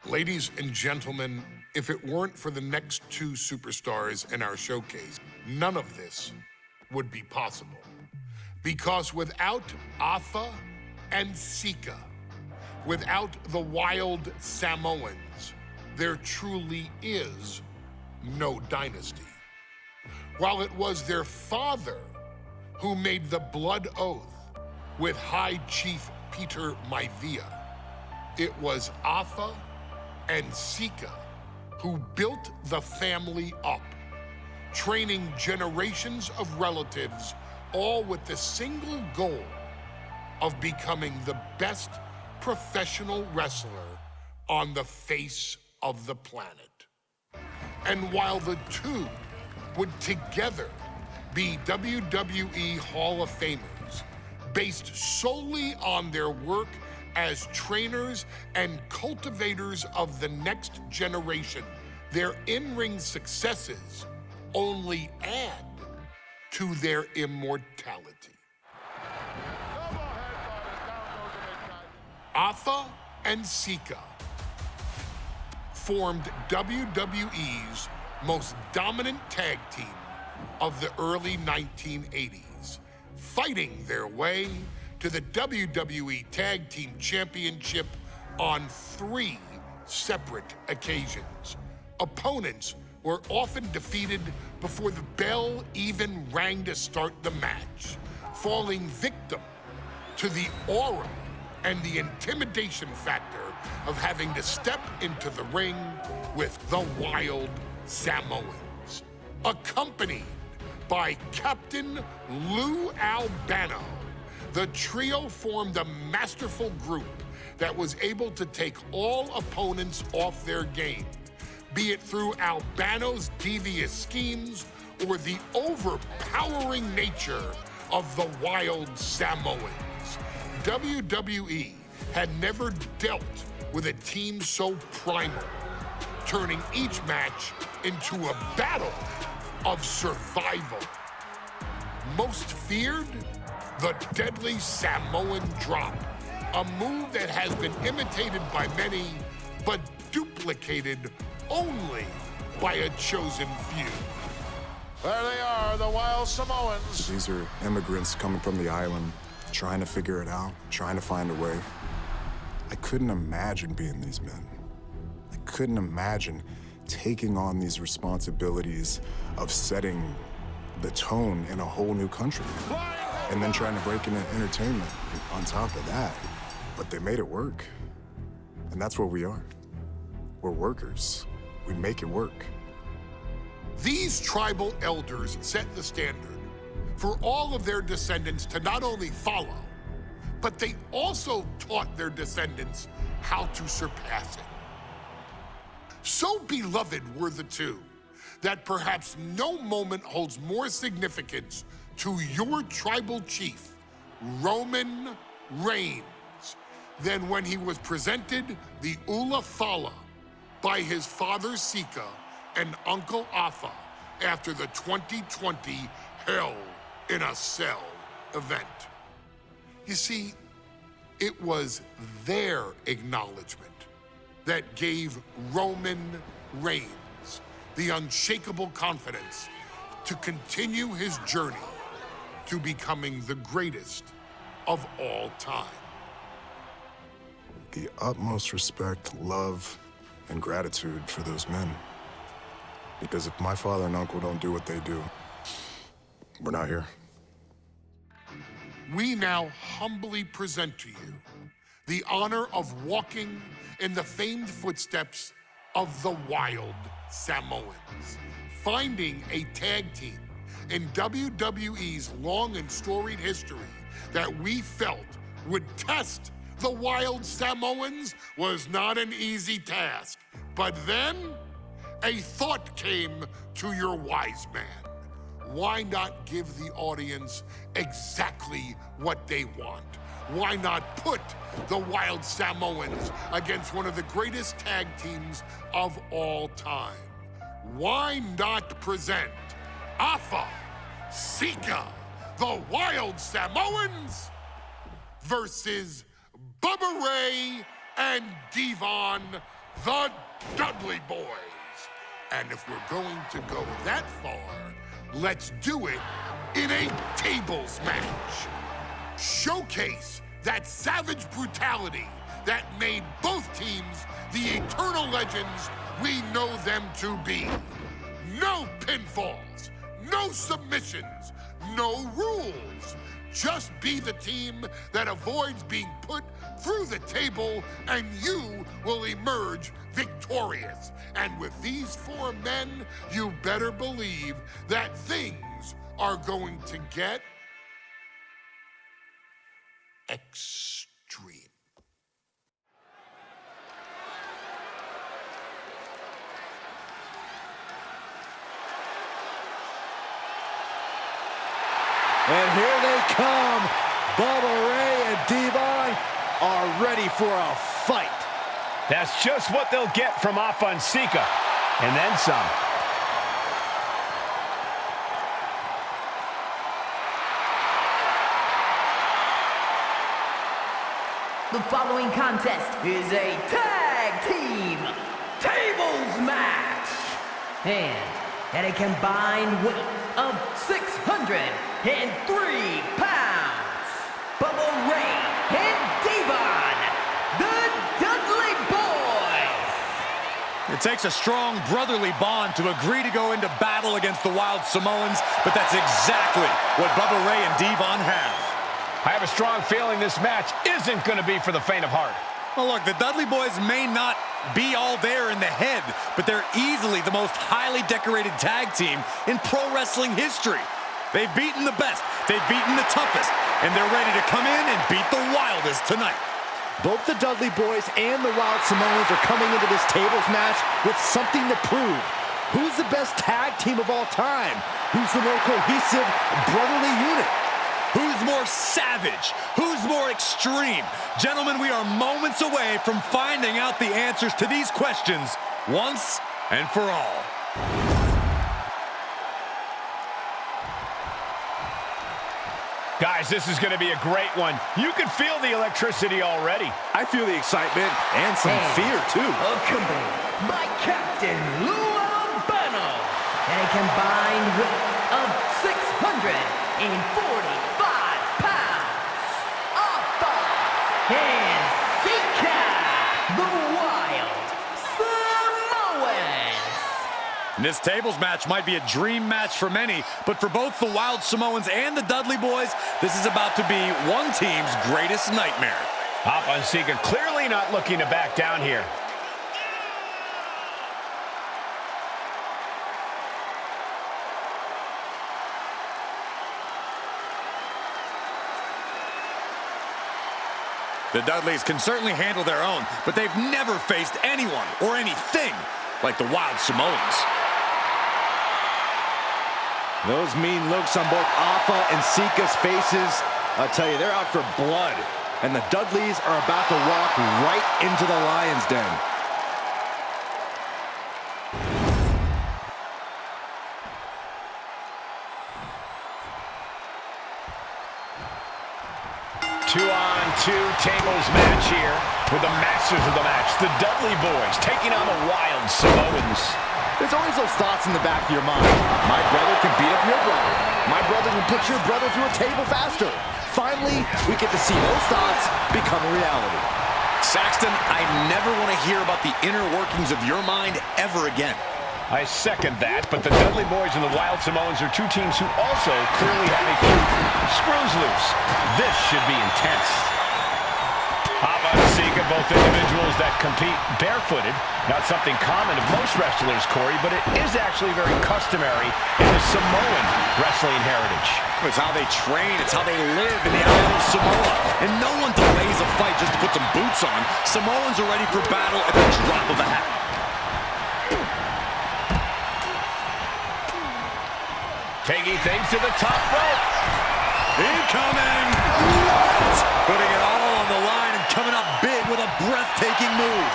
Ladies and gentlemen, if it weren't for the next two superstars in our showcase, none of this would be possible. Because without Afa and Sika, without the wild Samoans, there truly is no dynasty. While it was their father who made the blood oath with High Chief Peter Maivia, it was Afa and Sika who built the family up, training generations of relatives, all with the single goal of becoming the best professional wrestler on the face of the planet. And while the two would together be WWE Hall of Famers, based solely on their work as trainers and cultivators of the next generation, their in-ring successes only add to their immortality. Afa and Sika formed WWE's most dominant tag team of the early 1980s, fighting their way to the WWE Tag Team Championship on 3 separate occasions. Opponents were often defeated before the bell even rang to start the match, falling victim to the aura and the intimidation factor of having to step into the ring with the wild Samoans, accompanied by Captain Lou Albano. The trio formed a masterful group that was able to take all opponents off their game, be it through Albano's devious schemes or the overpowering nature of the wild Samoans. WWE had never dealt with a team so primal, turning each match into a battle of survival. Most feared, the deadly Samoan drop, a move that has been imitated by many, but duplicated only by a chosen few. There they are, the wild Samoans. These are immigrants coming from the island, trying to figure it out, trying to find a way. I couldn't imagine being these men. I couldn't imagine taking on these responsibilities of setting the tone in a whole new country. And then trying to break into entertainment on top of that. But they made it work. And that's what we are. We're workers. We make it work. These tribal elders set the standard for all of their descendants to not only follow, but they also taught their descendants how to surpass it. So beloved were the two that perhaps no moment holds more significance to your tribal chief, Roman Reigns, than when he was presented the Ula Fala by his father Sika and Uncle Afa after the 2020 Hell in a Cell event. You see, it was their acknowledgement that gave Roman Reigns the unshakable confidence to continue his journey to becoming the greatest of all time. The utmost respect, love, and gratitude for those men. Because if my father and uncle don't do what they do, we're not here. We now humbly present to you the honor of walking in the famed footsteps of the wild Samoans, finding a tag team in WWE's long and storied history that we felt would test the wild Samoans was not an easy task. But then a thought came to your wise man. Why not give the audience exactly what they want? Why not put the wild Samoans against one of the greatest tag teams of all time? Why not present Afa, Sika, the wild Samoans versus Bubba Ray and Devon the Dudley Boyz. And if we're going to go that far, let's do it in a tables match. Showcase that savage brutality that made both teams the eternal legends we know them to be. No pinfalls, no submissions, no rules. Just be the team that avoids being put through the table, and you will emerge victorious. And with these four men, you better believe that things are going to get extreme. And here they come. Bubba Ray and Devon are ready for a fight. That's just what they'll get from off on Sika. And then some. The following contest is a tag team tables match. And at a combined weight of 603 pounds, Bubba Ray and Devon, the Dudley Boyz. It takes a strong brotherly bond to agree to go into battle against the Wild Samoans, but that's exactly what Bubba Ray and Devon have. I have a strong feeling this match isn't going to be for the faint of heart. Well, look, the Dudley Boyz may not be all there in the head, but they're easily the most highly decorated tag team in pro wrestling history. They've beaten the best, they've beaten the toughest, and they're ready to come in and beat the wildest tonight. Both the Dudley Boyz and the Wild Samoans are coming into this tables match with something to prove. Who's the best tag team of all time? Who's the more cohesive, brotherly unit? Who's more savage? Who's more extreme? Gentlemen, we are moments away from finding out the answers to these questions once and for all. Guys, this is going to be a great one. You can feel the electricity already. I feel the excitement and some fear, too. Accompanied by Captain Lou Albano and a combined weight of 645 pounds. Alpha and Sika, the Wild Samoans. And this tables match might be a dream match for many, but for both the Wild Samoans and the Dudley Boyz, this is about to be one team's greatest nightmare. Hop on Sika, clearly not looking to back down here. The Dudleys can certainly handle their own, but they've never faced anyone or anything like the Wild Samoans. Those mean looks on both Alpha and Sika's faces, I'll tell you, they're out for blood. And the Dudleys are about to walk right into the lion's den. Two-on-two tables match here with the masters of the match, the Dudley Boyz, taking on the Wild Samoans. There's always those thoughts in the back of your mind. My brother can beat up your brother. My brother can put your brother through a table faster. Finally, we get to see those thoughts become a reality. Saxton, I never want to hear about the inner workings of your mind ever again. I second that, but the Dudley Boyz and the Wild Samoans are two teams who also clearly have a few screws loose. This should be intense. Hop on Sika, both individuals that compete barefooted. Not something common of most wrestlers, Corey, but it is actually very customary in the Samoan wrestling heritage. It's how they train, it's how they live in the island of Samoa. And no one delays a fight just to put some boots on. Samoans are ready for battle at the drop of a hat. Taking things to the top rope. Incoming! What? Putting it all on the line and coming up big with a breathtaking move.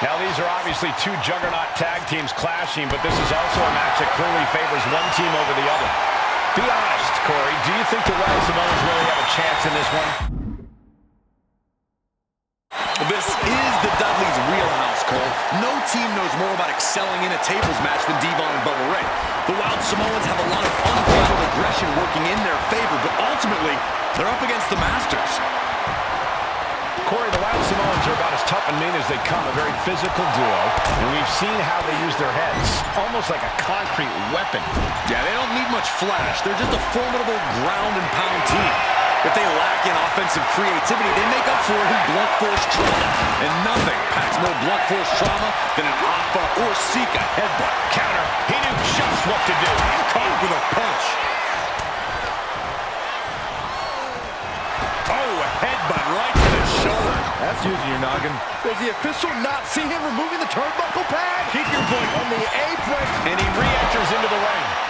Now, these are obviously two juggernaut tag teams clashing, but this is also a match that clearly favors one team over the other. Be honest, Corey, do you think the Wild Samoans really have a chance in this one? This is the Dudley's wheelhouse, Cole. No team knows more about excelling in a tables match than Devon and Bubba Ray. The Wild Samoans have a lot of unbridled aggression working in their favor, but ultimately, they're up against the Masters. Corey, the Wild Samoans are about as tough and mean as they come, a very physical duo, and we've seen how they use their heads, almost like a concrete weapon. Yeah, they don't need much flash. They're just a formidable ground and pound team. If they lack in offensive creativity, they make up for it in blunt force trauma. And nothing packs more blunt force trauma than an Alpha or Sika headbutt. Counter. He knew just what to do. Caught with a punch. Oh, a headbutt right to the shoulder. That's using your noggin. Does the official not see him removing the turnbuckle pad? Keep your point On the apron. And he re-enters into the ring.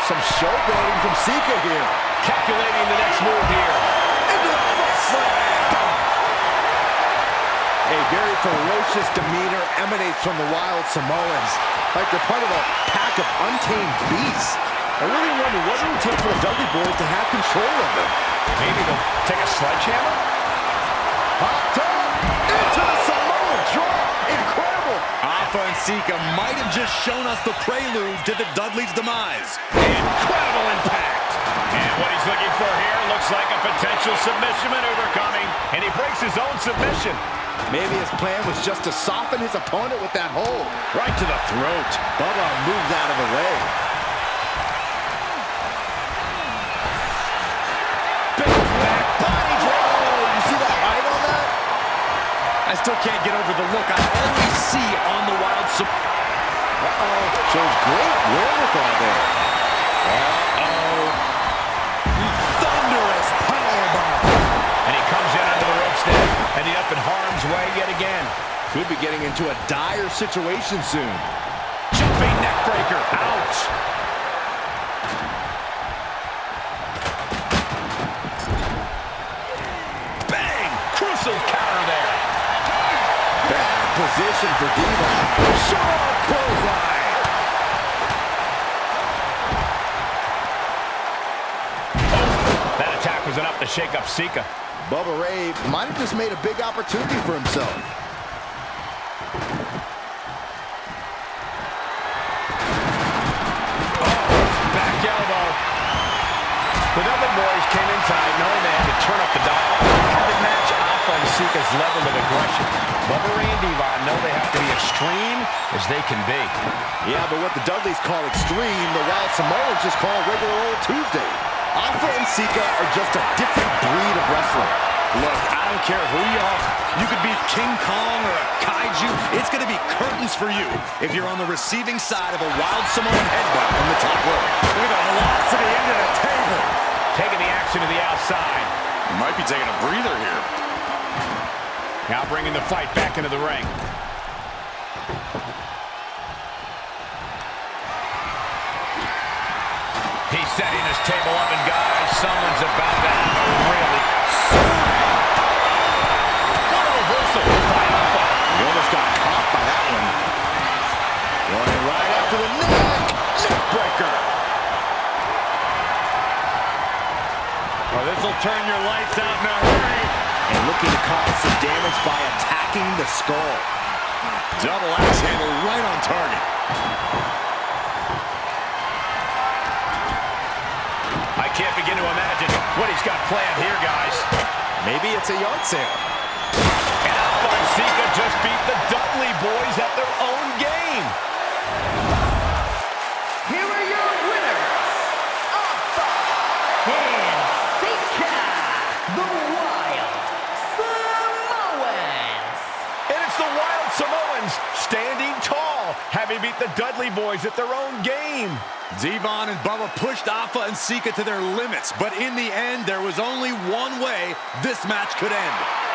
Some showboating from Sika here. Calculating the next move here. Into the front slam. A very ferocious demeanor emanates from the Wild Samoans. Like they're part of a pack of untamed beasts. I really wonder what it would take for the Dudley Boyz to have control of them. Maybe they'll take a sledgehammer? Hot top. Into the Samoan drop. Incredible. Alpha and Sika might have just shown us the prelude to the Dudley's demise. Incredible impact. And what he's looking for here looks like a potential submission maneuver coming. And he breaks his own submission. Maybe his plan was just to soften his opponent with that hold. Right to the throat. Bubba moves out of the way. Big back body drop. You see that height on that? I still can't get over the look I always see on the Wild Samoans. Uh-oh. Shows great wherewithal there. Uh-oh. Thunderous powerbomb. And he comes in under the ropes there. And he's up in harm's way yet again. Could be getting into a dire situation soon. Jumping neck breaker. Ouch. Bang. Crucial counter there. Bad position for Devon. Sharp clothesline. That attack was enough to shake up Sika. Bubba Ray might have just made a big opportunity for himself. Back elbow. The Dudley Boyz came in tight, knowing they had to turn up the dial. How to match Alpha and Sika's level of aggression. Bubba Ray and Devon know they have to be extreme as they can be. Yeah, but what the Dudleys call extreme, the Wild Samoans just call regular old Tuesday. Alpha and Sika are just a different breed of wrestler. Look, I don't care who you are. You could be King Kong or a kaiju. It's going to be curtains for you if you're on the receiving side of a Wild Samoan headbutt from the top rope. Look at the velocity into the table. Taking the action to the outside. You might be taking a breather here. Now bringing the fight back into the ring. He's setting his table up, and guys, someone's about to have a really what a reversal by Alpha. He almost got caught by that one. Going right after the neck. Neckbreaker. Oh, this will turn your lights out in a hurry. And looking to cause some damage by attacking the skull. Double axe handle right on target. I can't begin to imagine what he's got planned here, guys. Maybe it's a yard sale. And Alpha and Sika just beat the Dudley Boyz at their own game. Here are your winners, Alpha and Sika, the Wild Samoans. And it's the Wild Samoans standing tall, having beat the Dudley Boyz at their own game. Devon and Bubba pushed Alpha and Sika to their limits, but in the end, there was only one way this match could end.